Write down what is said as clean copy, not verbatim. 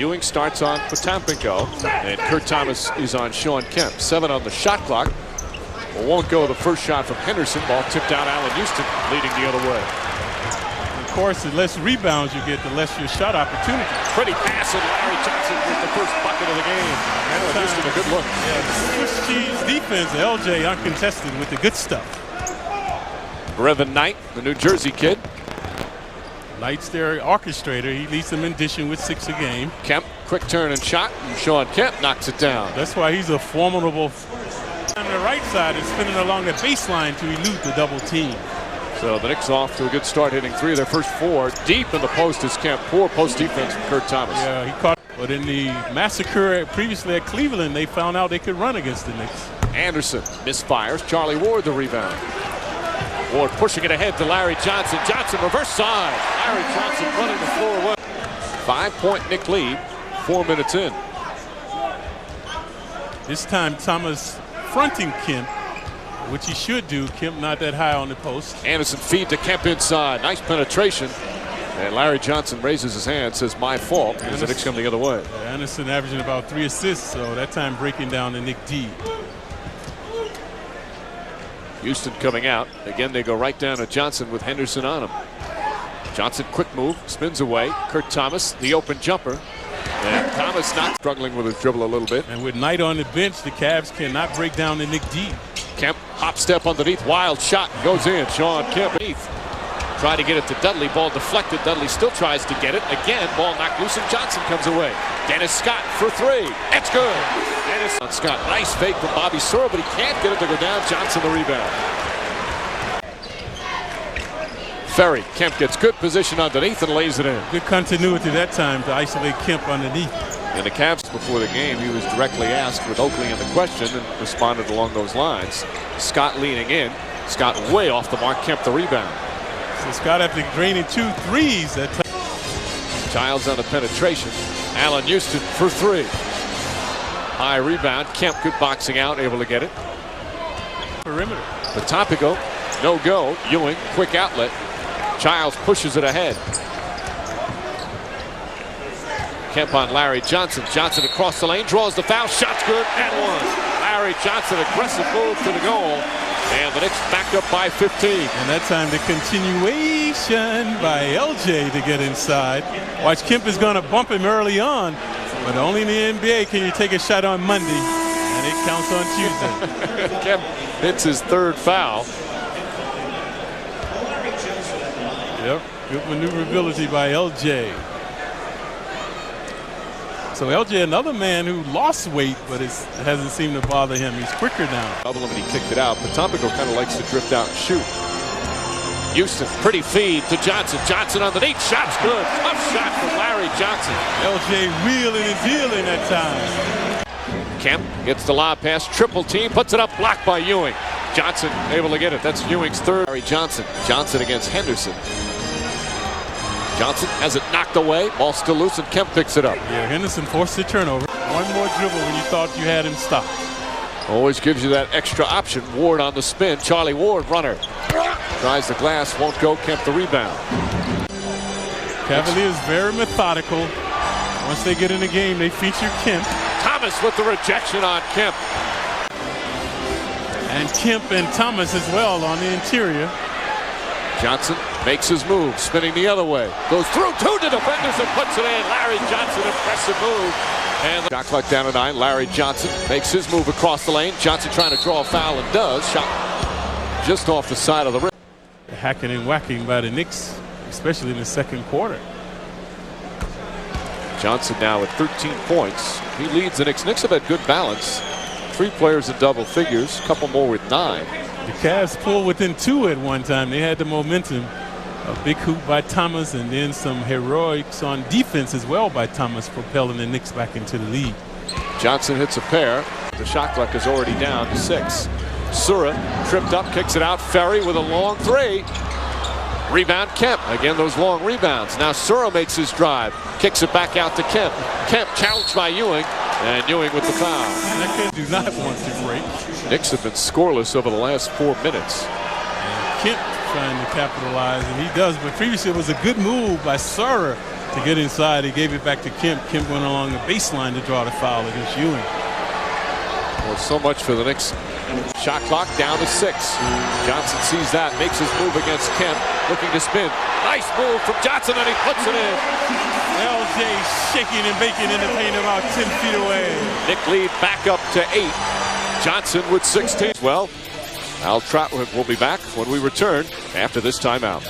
Ewing starts on Potampico, and Kurt Thomas is on Shawn Kemp. 7 on the shot clock. Well, won't go the first shot from Henderson. Ball tipped out. Allen Houston leading the other way. Of course, the less rebounds you get, the less your shot opportunity. Pretty pass, and Larry Johnson with the first bucket of the game. Allen Houston, a good look. Yeah, the Swiss cheese defense, LJ uncontested with the good stuff. Brevin Knight, the New Jersey kid. Knight's their orchestrator. He leads them in dishing with 6 a game. Kemp, quick turn and shot, and Shawn Kemp knocks it down. That's why he's a formidable. On the right side is spinning along the baseline to elude the double team. So the Knicks off to a good start, hitting 3 of their first 4. Deep in the post is Kemp. Poor post defense from Kurt Thomas. Yeah, he caught. But in the massacre previously at Cleveland, they found out they could run against the Knicks. Anderson misfires. Charlie Ward the rebound. Ward pushing it ahead to Larry Johnson. Johnson reverse side. Larry Johnson running the floor away. 5-point Knick lead. 4 minutes in. This time Thomas fronting Kemp, which he should do. Kemp not that high on the post. Anderson feed to Kemp inside. Nice penetration. And Larry Johnson raises his hand, says my fault, as the Knicks come the other way. Anderson averaging about 3 assists, so that time breaking down the Knick D. Houston coming out. Again, they go right down to Johnson with Henderson on him. Johnson, quick move, spins away. Kurt Thomas, the open jumper. And Thomas not struggling with his dribble a little bit. And with Knight on the bench, the Cavs cannot break down the Knick D. Kemp, hop step underneath, wild shot, goes in. Shawn Kemp underneath. Tried to get it to Dudley, ball deflected. Dudley still tries to get it. Again, ball knocked loose and Johnson comes away. Dennis Scott for 3. It's good. Dennis Scott, nice fake from Bobby Sura, but he can't get it to go down. Johnson the rebound. Ferry, Kemp gets good position underneath and lays it in. Good continuity that time to isolate Kemp underneath. And the Cavs before the game, he was directly asked with Oakley in the question and responded along those lines. Scott leaning in. Scott way off the mark. Kemp the rebound. So Scott after draining 2 threes that time. Childs on the penetration. Allen Houston for 3. High rebound. Kemp good boxing out, able to get it. Perimeter. Potampico, no go. Ewing, quick outlet. Childs pushes it ahead. Kemp on Larry Johnson. Johnson across the lane, draws the foul. Shot's good and 1. Larry Johnson, aggressive move to the goal. And the Knicks back up by 15. And that time the continuation by LJ to get inside. Watch, Kemp is going to bump him early on. But only in the NBA can you take a shot on Monday. And it counts on Tuesday. Kemp hits his 3rd foul. Yep, good maneuverability by LJ. So LJ, another man who lost weight, but it hasn't seemed to bother him. He's quicker now. Double him and he kicked it out. Potampico kind of likes to drift out and shoot. Houston, pretty feed to Johnson. Johnson underneath, shot's good. Tough shot from Larry Johnson. LJ wheeling and dealing that time. Kemp gets the lob pass, triple team, puts it up, blocked by Ewing. Johnson able to get it. That's Ewing's 3rd. Larry Johnson. Johnson against Henderson. Johnson has it knocked away. Ball still loose and Kemp picks it up. Yeah, Henderson forced the turnover. One more dribble when you thought you had him stopped. Always gives you that extra option. Ward on the spin. Charlie Ward, runner. Tries the glass, won't go. Kemp the rebound. Cavaliers very methodical. Once they get in the game, they feature Kemp. Thomas with the rejection on Kemp. And Kemp and Thomas as well on the interior. Johnson makes his move, spinning the other way. Goes through 2 defenders and puts it in. Larry Johnson, impressive move. And the shot clock down to 9. Larry Johnson makes his move across the lane. Johnson trying to draw a foul and does. Shot just off the side of the rim. Hacking and whacking by the Knicks, especially in the 2nd quarter. Johnson now with 13 points. He leads the Knicks. Knicks have had good balance. 3 players in double figures, a couple more with 9. The Cavs pulled within 2 at one time. They had the momentum. A big hoop by Thomas and then some heroics on defense as well by Thomas, propelling the Knicks back into the lead. Johnson hits a pair. The shot clock is already down to 6. Sura tripped up, kicks it out. Ferry with a long 3. Rebound Kemp. Again, those long rebounds. Now Sura makes his drive. Kicks it back out to Kemp. Kemp challenged by Ewing. And Ewing with the foul. That kid do not want to break. Knicks have been scoreless over the last 4 minutes. And Kemp trying to capitalize, and he does. But previously it was a good move by Sura to get inside. He gave it back to Kemp. Kemp went along the baseline to draw the foul against Ewing. Well, so much for the Knicks. Shot clock down to 6. Johnson sees that, makes his move against Kemp, looking to spin. Nice move from Johnson, and he puts it in. LJ shaking and baking in the paint about 10 feet away. Knick lead back up to 8. Johnson with 16. Well, Al Trotwood will be back when we return after this timeout.